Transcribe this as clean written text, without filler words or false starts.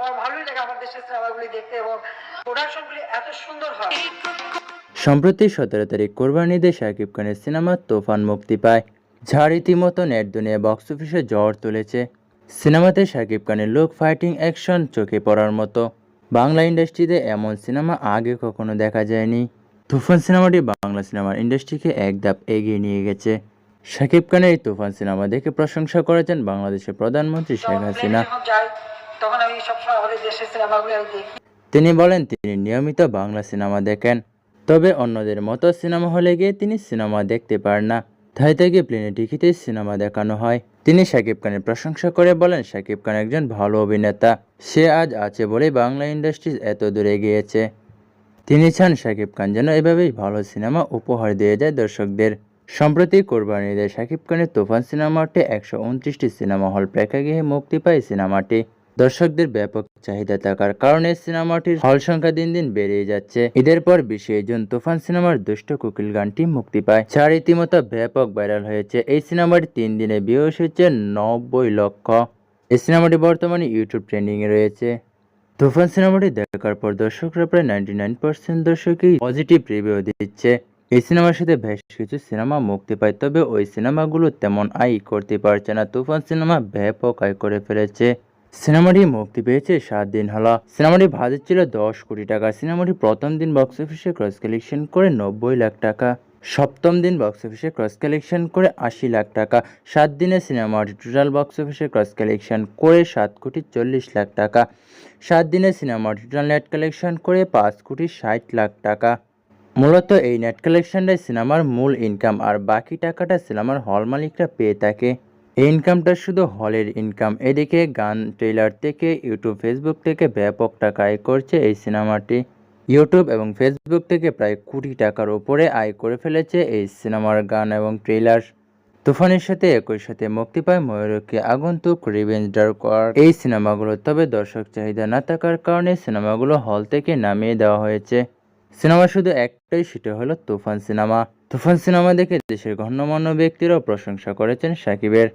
আমার ভালোই লাগে আমার দেশের সিনেমাগুলি দেখতে এবং প্রোডাকশনগুলি এত সুন্দর হয়। সম্প্রতি 17 তারিখ কোরবানি ঈদে শাকিব খানের সিনেমা তুফান মুক্তি পায়, যা রীতিমতো নেট দুনিয়া বক্স অফিসে ঝড় তুলেছে। সিনেমাতে শাকিব খানের লুক, ফাইটিং, অ্যাকশন চোখে পড়ার মতো। বাংলা ইন্ডাস্ট্রিতে এমন সিনেমা আগে কখনো দেখা যায়নি। তুফান সিনেমাটি বাংলা সিনেমার ইন্ডাস্ট্রিকে এক ধাপ এগিয়ে নিয়ে গেছে। শাকিব খানের এই তুফান সিনেমা দেখে প্রশংসা করেছেন বাংলাদেশের প্রধানমন্ত্রী শেখ যখন প্লেনে হাসিনা। যখন যাই তখন আমি সবসময় আমাদের দেশের সিনেমাগুলি আমি দেখি। তিনি বলেন তিনি নিয়মিত বাংলা সিনেমা দেখেন, তবে অন্যদের মতো সিনেমা হলে গিয়ে তিনি সিনেমা দেখতে পারেন না, তাই তাকে প্লেনে টিকিটে সিনেমা দেখানো হয়। তিনি শাকিব খানের প্রশংসা করে বলেন শাকিব খান একজন ভালো অভিনেতা, সে আজ আছে বলেই বাংলা ইন্ডাস্ট্রি এত দূরে গিয়েছে। তিনি চান শাকিব খান যেন এভাবেই ভালো সিনেমা উপহার দিয়ে যায় দর্শকদের। সম্প্রতি কোরবানি ঈদে শাকিব খানের তুফান সিনেমাটি 129টি সিনেমা হল প্রেক্ষাগৃহে মুক্তি পায়। সিনেমাটি দর্শকদের ব্যাপক চাহিদা থাকার কারণে সিনেমাটির হল সংখ্যা দিন দিন বেড়েই যাচ্ছে। ঈদের পর 20 জুন তুফান সিনেমার দুষ্ট কোকিল গানটি মুক্তি পায়, যা রীতিমতো ব্যাপক ভাইরাল হয়েছে। এই সিনেমাটি 3 দিনে ভিউজ হচ্ছে 90 লক্ষ। এই সিনেমাটি বর্তমানে ইউটিউব ট্রেন্ডিংয়ে রয়েছে। তুফান সিনেমাটি দেখার পর দর্শকরা প্রায় 99% দর্শকই পজিটিভ রিভিউ দিচ্ছে। এই সিনেমার সাথে বেশ কিছু সিনেমা মুক্তি পায়, তবে ওই সিনেমাগুলো তেমন আয় করতে পারছে না। তুফান সিনেমা ব্যাপক আয় করে ফেলেছে। সিনেমাটি মুক্তি পেয়েছে 7 দিন হলো। সিনেমাটি বাজেট ছিল 10 কোটি টাকা। সিনেমাটি প্রথম দিন বক্স অফিসে ক্রস কালেকশন করে 90 লাখ টাকা, সপ্তম দিন বক্স অফিসে ক্রস কালেকশন করে 80 লাখ টাকা। 7 দিনে সিনেমাটি টোটাল বক্স অফিসে ক্রস কালেকশন করে 7 কোটি 40 লাখ টাকা। 7 দিনে সিনেমাটি টোটাল নেট কালেকশন করে 5 কোটি 60 লাখ টাকা। মূলত এই নেট কালেকশনটাই সিনেমার মূল ইনকাম, আর বাকি টাকাটা সিনেমার হল মালিকরা পেয়ে থাকে। এই ইনকামটা শুধু হলের ইনকাম। এদিকে গান, ট্রেলার থেকে, ইউটিউব, ফেসবুক থেকে ব্যাপক টাকা আয় করছে এই সিনেমাটি। ইউটিউব এবং ফেসবুক থেকে প্রায় কোটি টাকার উপরে আয় করে ফেলেছে এই সিনেমার গান এবং ট্রেলার। তুফানের সাথে একই সাথে মুক্তি পায় ময়ূরকী, আগন্তুক, রিভেঞ্জ, ডার্ক ওয়ার্ল্ড এই সিনেমাগুলো। তবে দর্শক চাহিদা না থাকার কারণে সিনেমাগুলো হল থেকে নামিয়ে দেওয়া হয়েছে। সিনেমা শুধু একটাই, সেটা হলো তুফান সিনেমা। তুফান সিনেমা দেখে দেশের গণ্যমান্য ব্যক্তিরাও প্রশংসা করেছেন শাকিবের।